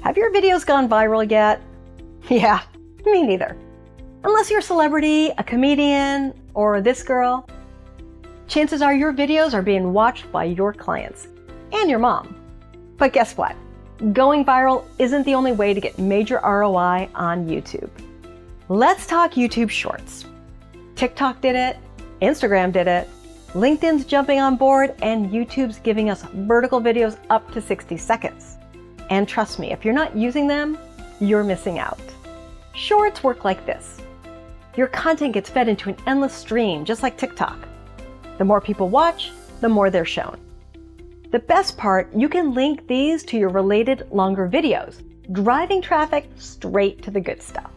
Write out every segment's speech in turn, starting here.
Have your videos gone viral yet? Yeah, me neither. Unless you're a celebrity, a comedian, or this girl, chances are your videos are being watched by your clients and your mom. But guess what? Going viral isn't the only way to get major ROI on YouTube. Let's talk YouTube Shorts. TikTok did it, Instagram did it, LinkedIn's jumping on board, and YouTube's giving us vertical videos up to 60 seconds. And trust me, if you're not using them, you're missing out. Shorts work like this. Your content gets fed into an endless stream, just like TikTok. The more people watch, the more they're shown. The best part, you can link these to your related longer videos, driving traffic straight to the good stuff.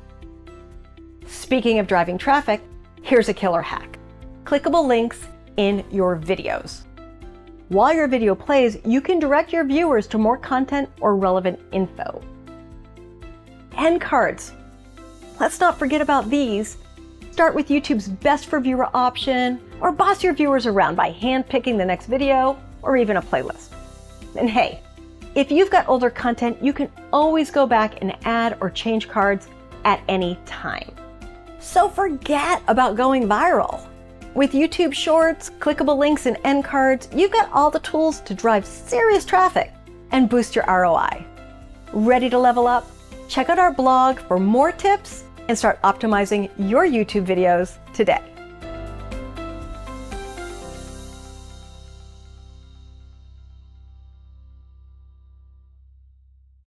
Speaking of driving traffic, here's a killer hack. Clickable links in your videos. While your video plays, you can direct your viewers to more content or relevant info. End cards. Let's not forget about these. Start with YouTube's best for viewer option, or boss your viewers around by hand-picking the next video, or even a playlist. And hey, if you've got older content, you can always go back and add or change cards at any time. So forget about going viral. With YouTube Shorts, clickable links, and end cards, you've got all the tools to drive serious traffic and boost your ROI. Ready to level up? Check out our blog for more tips and start optimizing your YouTube videos today.